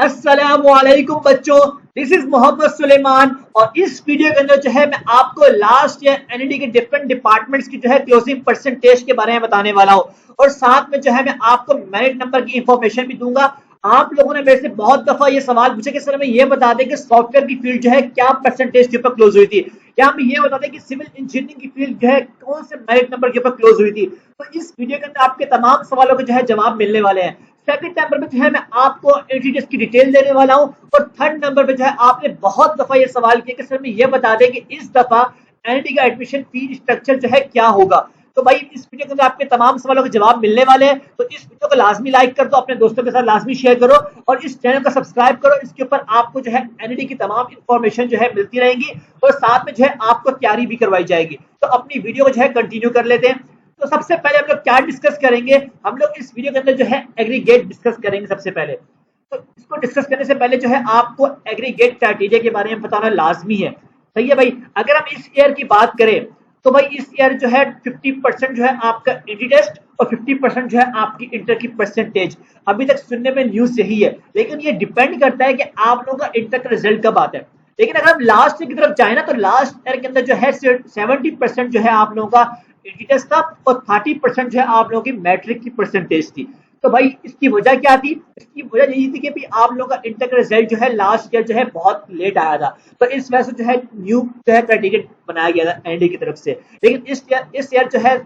अस्सलामुअलैकुम बच्चों, this is Mohammad Suleman और इस वीडियो के अंदर जो है मैं आपको लास्ट ईयर एनईडी के डिफरेंट डिपार्टमेंट्स की जो है क्लोजिंग परसेंटेज के बारे में बताने वाला हूँ और साथ में जो है मैं आपको मेरिट नंबर की इंफॉर्मेशन भी दूंगा। आप लोगों ने मेरे से बहुत दफा ये सवाल पूछा कि सर हमें ये बता दें कि सॉफ्टवेयर की फील्ड जो है क्या परसेंटेज के ऊपर क्लोज हुई थी, क्या हमें ये बता दें कि सिविल इंजीनियरिंग की फील्ड जो है कौन से मेरिट नंबर के ऊपर क्लोज हुई थी। तो इस वीडियो के अंदर आपके तमाम सवालों के जो है जवाब मिलने वाले हैं। सेकंड नंबर पे जो है मैं आपको एंट्री की डिटेल देने वाला हूं और थर्ड नंबर पे जो है आपने बहुत दफा ये सवाल किया कि सर मैं ये बता दें कि इस दफा एनईटी का एडमिशन फी स्ट्रक्चर जो है क्या होगा। तो भाई इस वीडियो के अंदर आपके तमाम सवालों के जवाब मिलने वाले हैं, तो इस वीडियो को लाजमी लाइक कर दो, अपने दोस्तों के साथ लाजमी शेयर करो और इस चैनल को सब्सक्राइब करो। इसके ऊपर आपको जो है एनईटी की तमाम इंफॉर्मेशन जो है मिलती रहेंगी और साथ में जो है आपको तैयारी भी करवाई जाएगी। तो अपनी वीडियो को जो है कंटिन्यू कर लेते हैं। तो सबसे पहले हम लोग क्या डिस्कस करेंगे, हम लोग इस वीडियो के अंदर जो है एग्रीगेट डिस्कस करेंगे सबसे पहले। तो इसको डिस्कस करने से पहले जो है आपको एग्रीगेट क्राइटेरिया के बारे में बताना लाजमी है। सही है भाई। अगर हम इस ईयर की बात करें तो भाई इस ईयर जो है 50% जो है आपका एंट्री टेस्ट और 50% जो है आपकी इंटर की परसेंटेज। अभी तक सुनने में न्यूज यही है, लेकिन ये डिपेंड करता है कि आप लोगों का इंटर का रिजल्ट कब आता है। लेकिन अगर हम लास्ट ईयर की तरफ जाए ना तो लास्ट ईयर के अंदर जो है 70% जो है आप लोगों का एंट्री टेस्ट था और 30% जो है आप लोगों की मैट्रिक की परसेंटेज थी। तो भाई इसकी वजह क्या थी? इसकी वजह यही थी कि भी आप लोगों का इंटर का रिजल्ट जो है लास्ट ईयर जो है बहुत लेट आया था, तो इस वजह से जो है न्यू जो है क्राइटेरिया बनाया गया था एनडी की तरफ से। लेकिन इस ईयर जो है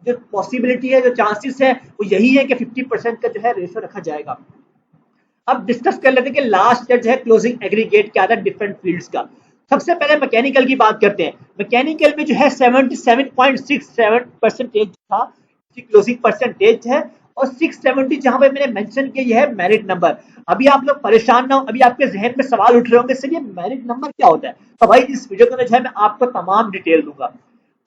जो पॉसिबिलिटी है, जो चांसेस है वो यही है कि 50% का जो है रेशो रखा जाएगा। अब डिस्कस कर लेते हैं कि लास्ट ईयर जो है क्लोजिंग एग्रीगेट क्या था डिफरेंट फील्ड्स का। सबसे पहले मैकेनिकल की बात करते हैं। मैकेनिकल में जो है 77.67 परसेंटेज था क्लोजिंग परसेंटेज है और 670 जहां पे मैंने मेंशन किया यह है मेरिट नंबर। अभी आप लोग परेशान ना हो, अभी आपके जहन में सवाल उठ रहे होंगे सर ये मेरिट नंबर क्या होता है। तो भाई इस वीडियो के अंदर जो है मैं आपको तमाम डिटेल दूंगा।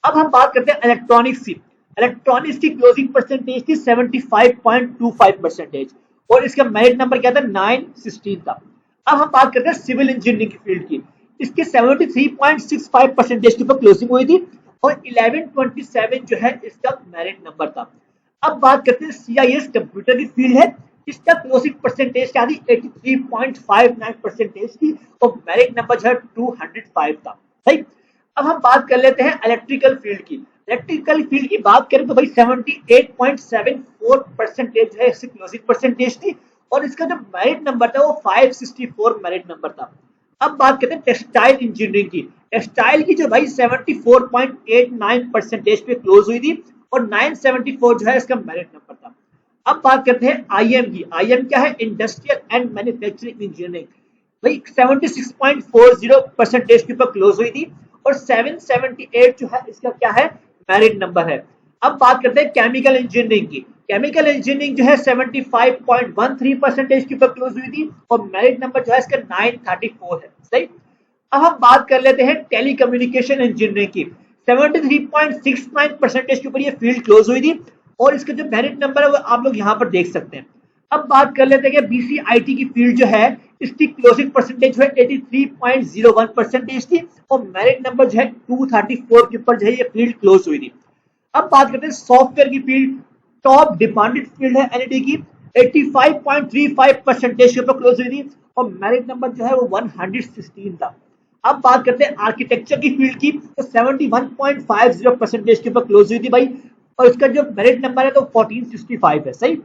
अब हम बात करते हैं इलेक्ट्रॉनिक्स की। इलेक्ट्रॉनिक्स की क्लोजिंग परसेंटेज थी 75.25 परसेंटेज और इसका मेरिट नंबर क्या था 916 था। अब हम बात करते हैं सिविल इंजीनियरिंग की फील्ड की। इसके 73.65 परसेंटेज के ऊपर क्लोजिंग हुई थी और 1127 जो है इसका मेरिट नंबर था। अब बात करते हैं सीआईएस कंप्यूटर की फील्ड है। इसका क्लोजिंग परसेंटेज क्या थी 83.59 परसेंटेज थी और मेरिट नंबर जो है 205 था। सही। अब हम बात कर लेते हैं इलेक्ट्रिकल फील्ड की। इलेक्ट्रिकल फील्ड की बात करें तो भाई 78.74 परसेंटेज है इसकी क्लोजिंग परसेंटेज थी और इसका जो मेरिट नंबर था वो 564 मेरिट नंबर था। अब बात करते हैं टेक्सटाइल इंजीनियरिंग की। टेक्सटाइल की जो भाई 74.89 परसेंटेज पे क्लोज हुई थी और 974 जो है इसका मेरिट नंबर था। अब बात करते हैं आईएम की। आईएम क्या है? Industrial and manufacturing engineering. भाई 76.40 परसेंटेज के ऊपर क्लोज हुई थी और 778 जो है इसका क्या है मेरिट नंबर है। अब बात करते हैं केमिकल इंजीनियरिंग की। केमिकल इंजीनियरिंग जो है 75.13 परसेंटेज के ऊपर क्लोज हुई थी और मेरिट नंबर जो है इसका 934 है। सही। अब हम बात कर लेते हैं टेलीकम्युनिकेशन इंजीनियरिंग की। 73.69 परसेंटेज के ऊपर ये फील्ड क्लोज हुई थी और इसका जो मेरिट नंबर है वो आप लोग यहाँ पर देख सकते हैं। अब बात कर लेते हैं कि बीसीआईटी की फील्ड जो है इसकी क्लोजिंग परसेंटेज जो है 83.01 परसेंटेज थी और मेरिट नंबर जो है 234 के ऊपर जो है ये फील्ड क्लोज हुई थी। अब बात करते हैं सॉफ्टवेयर की फील्ड। टॉप डिमांडेड फील्ड है एनईडी की। 85.35 परसेंटेज के ऊपर क्लोज हुई थी और मेरिट नंबर जो है वो 116 था। अब बात करते हैं आर्किटेक्चर की फील्ड की। तो 71.50 परसेंटेज के ऊपर क्लोज हुई थी भाई और इसका जो मेरिट नंबर है तो 1465 है। सही।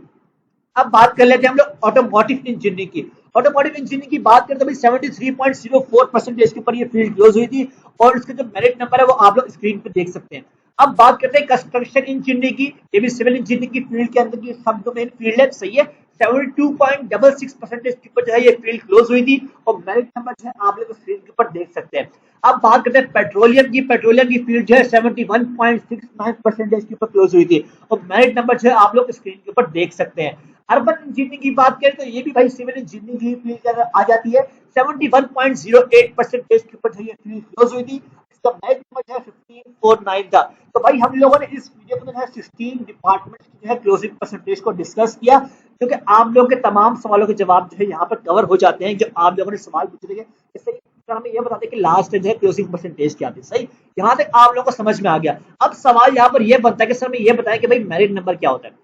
अब बात कर लेते हैं हम लोग ऑटोमोटिव इंजीनियरिंग की। ऑटोमोटिव इंजीनियरिंग की बात करें तो भाई 73.04 परसेंटेज के ऊपर ये फील्ड क्लोज हुई थी और इसका जो मेरिट नंबर है वो आप लोग स्क्रीन पे देख सकते हैं। अब बात करते हैं कंस्ट्रक्शन इंजीनियरिंग की। ये भी सिविल इंजीनियरिंग की फील्ड के अंदर की सब डोमेन फील्ड है। सही है। 72.66 परसेंटेज के ऊपर जो है ये फील्ड क्लोज हुई थी और मेरिट नंबर जो है आप लोग स्क्रीन के ऊपर देख सकते हैं। अब बात करते हैं पेट्रोलियम की। पेट्रोलियम की फील्ड जो है 71.69 परसेंटेज के ऊपर क्लोज हुई थी और मेरिट नंबर जो है आप लोग स्क्रीन के ऊपर देख सकते हैं। अर्बन इंजीनियरिंग की बात करें तो ये भी भाई सिविल इंजीनियरिंग की फील्ड के अंदर आ जाती है। 71.08 परसेंटेज के ऊपर जो ये फील्ड क्लोज हुई थी। इसका मेरिट नंबर जो है 1549 था। तो भाई हम लोगों ने इस वीडियो में जो है 16 डिपार्टमेंट्स की जो है क्लोजिंग परसेंटेज को डिस्कस किया, क्योंकि आप लोगों के तमाम सवालों के जवाब जो है यहाँ पर कवर हो जाते हैं। जो आप लोगों ने सवाल पूछे थे इससे हमें ये बताते कि लास्ट जो है क्लोजिंग परसेंटेज क्या थी। सही। यहाँ तक आप लोगों को समझ में आ गया। अब सवाल यहाँ पर यह बनता है कि सर हमें ये बताया कि भाई मेरिट नंबर क्या होता है।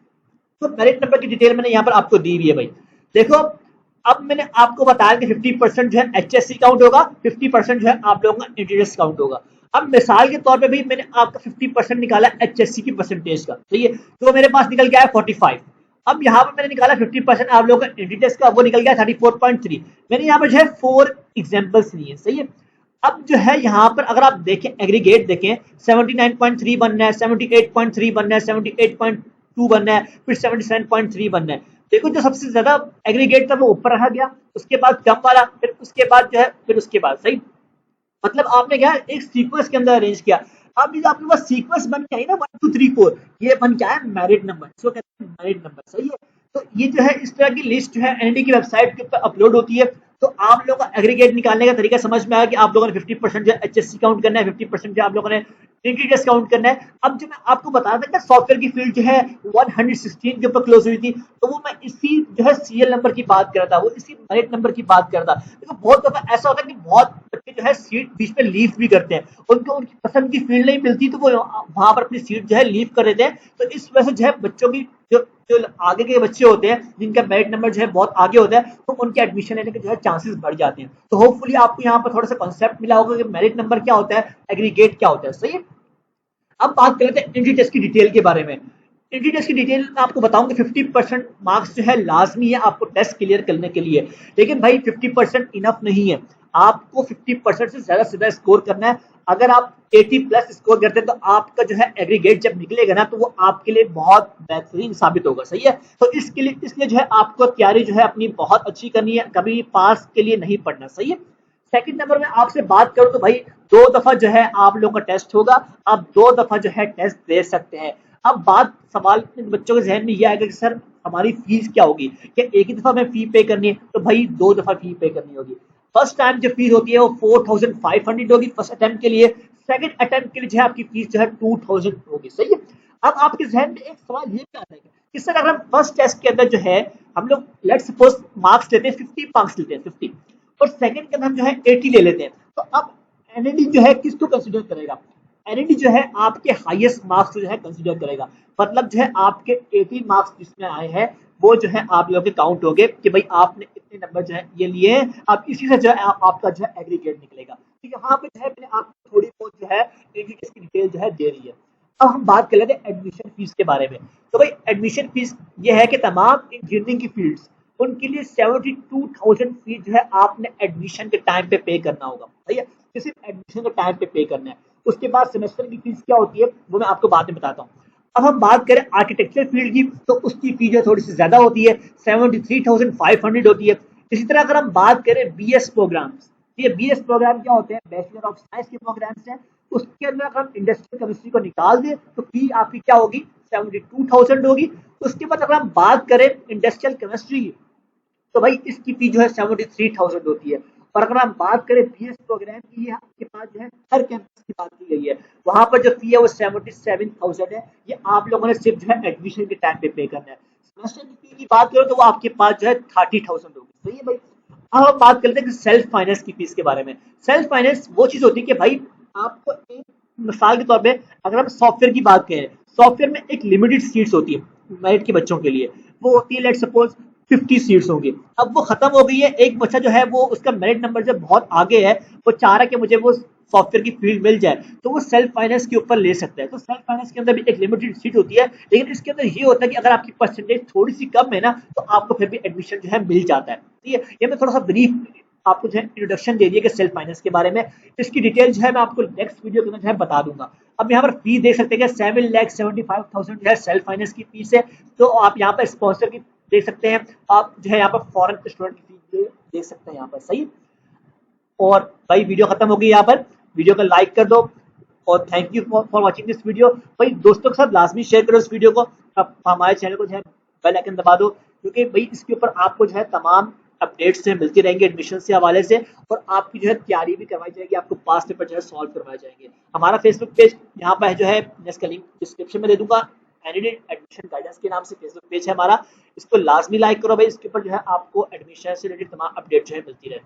तो मेरिट नंबर की डिटेल मैंने यहाँ पर आपको दी हुई है भाई। देखो अब मैंने आपको बताया कि 50% जो है HSC काउंट होगा, 50% जो है आप लोगों का इंटीरियर्स काउंट होगा। अब मिसाल के तौर पे भी मैंने आपका 50% निकाला HSC की परसेंटेज का, सही है, तो मेरे पास निकल गया है 45। अब यहाँ पर मैंने निकाला 50% आप लोगों का इंटीरियर्स का, वो निकल गया 34.3। मैंने यहाँ पर जो है 4 एग्जाम्पल्स लिए, सही है। अब जो है यहाँ पर अगर आप देखें, एग्रीगेट देखें, 79.3 बनना है, 78.3 बनना है, 78.2 बनना है, फिर 77.3 बनना है। देखो जो सबसे ज्यादा एग्रीगेट था वो ऊपर रहा गया, उसके बाद कम वाला, फिर उसके बाद जो है, फिर उसके बाद, सही। मतलब आपने क्या एक सीक्वेंस के अंदर अरेंज किया। अब ये आपके पास सीक्वेंस बन के आई ना 1 2 3 4, ये बन क्या है, मेरिट नंबर, इसको कहते हैं मेरिट नंबर, सही है। तो ये जो है इस तरह की लिस्ट जो है एनडी की वेबसाइट के ऊपर अपलोड होती है। तो आप लोगों का एग्रीगेट निकालने का तरीका समझ में आया कि आप लोगों ने 50% जो HSC काउंट करना है, 50% जो आप लोगों ने इंटीरियर्स काउंट करना है। अब जो मैं आपको बता रहा था सॉफ्टवेयर की फील्ड जो है 116 के ऊपर क्लोज हुई थी, तो वो मैं इसी जो है सीएल नंबर की बात कर रहा था, वो इसी मेरिट नंबर की बात कर रहा था। देखो बहुत दफा ऐसा होता है कि बहुत बच्चे जो है सीट बीच में लीव भी करते हैं, उनको उनकी पसंद की फील्ड नहीं मिलती तो वो वहां पर अपनी सीट जो है लीव कर देते हैं। तो इस वजह से जो है बच्चों की जो जो आगे के बच्चे होते हैं जिनका मेरिट नंबर जो है बहुत आगे होता है, तो उनके एडमिशन लेने के जो है चांसेस बढ़ जाते हैं। तो होपफुली आपको यहाँ पर थोड़ा सा कॉन्सेप्ट मिला होगा कि मेरिट नंबर क्या होता है, एग्रीगेट क्या होता है, सही है। अब बात कर लेते हैं एंट्री टेस्ट की डिटेल के बारे में। एंट्री टेस्ट की डिटेल मैं आपको बताऊं कि 50% मार्क्स जो है लाजमी है आपको टेस्ट क्लियर करने के लिए, लेकिन भाई 50% इनफ नहीं है, आपको 50% से ज्यादा स्कोर करना है। अगर आप 80 प्लस स्कोर करते हैं तो आपका जो है एग्रीगेट जब निकलेगा ना, तो वो आपके लिए बहुत बेहतरीन साबित होगा, सही है। तो इसके लिए इसलिए जो है आपको तैयारी जो है अपनी बहुत अच्छी करनी है, कभी पास के लिए नहीं पढ़ना, सही है। सेकंड नंबर में आपसे बात करूं तो भाई 2 दफा जो है आप लोगों का टेस्ट होगा, आप 2 दफा जो है टेस्ट दे सकते हैं। अब बात सवाल बच्चों के जहन में यह आएगा कि सर हमारी फीस क्या होगी, क्या एक ही दफा में फी पे करनी है, तो भाई 2 दफा फी पे करनी होगी। फर्स्ट टाइम जो फीस होती है वो 4500 होगी फर्स्ट अटेम्प्ट के लिए, सेकंड अटेम्प्ट के लिए जो है आपकी फीस जो है 2000 होगी, सही है। अब आपके जहन में एक सवाल ये क्या आएगा कि सर अगर हम फर्स्ट टेस्ट के अंदर जो है हम लोग लेट्स सपोज मार्क्स लेते हैं 50 मार्क्स लेते हैं 50, और सेकंड के अंदर हम जो है 80 ले लेते हैं, तो अब एनएडी जो है किसको कंसीडर करेगा, एनएडी जो है आपके हाईएस्ट मार्क्स को जो है कंसीडर करेगा। मतलब जो है आपके 80 मार्क्स जिसमें आए हैं वो जो है आप लोगों के काउंट होंगे कि भाई आपने इतने नंबर जो है ये लिए हैं, अब इसी से जो है आपका जो है एग्रीगेट निकलेगा। तो यहाँ पे जो है मैंने आपको थोड़ी बहुत जो है एग्रीगेट की डिटेल जो है दे रही है। अब हम बात कर लेते हैं एडमिशन फीस के बारे में। तो भाई एडमिशन फीस ये है कि तमाम इंजीनियरिंग की फील्ड्स उनके लिए 72,000 फीस जो है आपने एडमिशन के टाइम पे करना होगा, सही है, सिर्फ एडमिशन के टाइम पे करना है। उसके बाद सेमेस्टर की फीस क्या होती है वो मैं आपको बाद में बताता हूँ। अब हम बात करें आर्किटेक्चर फील्ड की, तो उसकी फीस जो थोड़ी सी ज्यादा होती है, 73,500 होती है। इसी तरह अगर हम बात करें बीएस प्रोग्राम्स, ये बीएस प्रोग्राम क्या होते हैं, बैचलर ऑफ साइंस के प्रोग्राम्स हैं, उसके अंदर अगर हम इंडस्ट्रियल केमिस्ट्री को निकाल दें तो फी आपकी क्या होगी, 72,000 होगी। उसके बाद अगर हम बात करें इंडस्ट्रियल केमिस्ट्री की, तो भाई इसकी फी जो है 73,000 होती है। और अगर हम बात करें बीएस प्रोग्राम की, ये आपके पास जो है हर कैंपस की बात की गई है, वहां पर जो फी है वो 77,000 है। ये आप लोगों ने सिर्फ जो है एडमिशन के टाइम पे करना है। सेमेस्टर की फी की बात करो तो वो आपके पास जो है 30,000 होगी, सही है भाई। अब हम बात करते हैं सेल्फ फाइनेंस की फीस के बारे में। सेल्फ फाइनेंस वो चीज होती है कि भाई आपको एक मिसाल के तौर पे अगर हम सॉफ्टवेयर की बात करें, सॉफ्टवेयर में एक लिमिटेड सीट्स होती है मेरिट के बच्चों के लिए, वो होती है लेट सपोज 50 सीट्स होंगी। अब वो खत्म हो गई है, एक बच्चा जो है वो उसका मेरिट नंबर जब बहुत आगे है, वो चाह रहा है कि मुझे वो सॉफ्टवेयर की फील्ड मिल जाए, तो वो सेल्फ फाइनेंस के ऊपर ले सकता है। तो सेल्फ फाइनेंस के अंदर भी एक लिमिटेड सीट होती है, लेकिन इसके अंदर ये होता है कि अगर आपकी परसेंटेज थोड़ी सी कम है ना, तो आपको फिर भी एडमिशन जो है मिल जाता है। ठीक है, ये मैं थोड़ा सा ब्रीफ आपको जो है इंट्रोडक्शन दे दिया कि सेल्फ फाइनेंस के बारे में। इसकी डिटेल जो है मैं आपको नेक्स्ट वीडियो के अंदर जो है बता दूंगा। अब यहाँ पर फीस देख सकते हैं कि 7,75,000 जो है सेल्फ फाइनेंस की फीस है। तो आप यहाँ पर स्पॉन्सर की देख सकते हैं, आप जो है यहाँ पर फॉरेन स्टूडेंट की फीस देख सकते हैं यहाँ पर, सही। और भाई वीडियो खत्म हो गई, यहाँ पर वीडियो को लाइक कर दो और thank you for watching this video. भाई दोस्तों के साथ लाजमी शेयर करो इस वीडियो को। अब हमारे चैनल को जो है बेल आइकन दबा दो, क्योंकि भाई इसके ऊपर आपको जो है तमाम अपडेट्स से मिलती रहेंगे एडमिशन से हवाले से, और आपकी जो है तैयारी भी करवाई जाएगी, आपको पास पेपर जो है सॉल्व करवाए जाएंगे। हमारा फेसबुक पेज यहाँ पर जो है मैं इसका लिंक डिस्क्रिप्शन में दे दूंगा, कैंडिडेट एडमिशन गाइडेंस के नाम से फेसबुक पेज है हमारा, इसको लाजमी लाइक करो भाई। इसके ऊपर जो है आपको एडमिशन से रिलेटेड तमाम अपडेट जो है मिलती रहती है।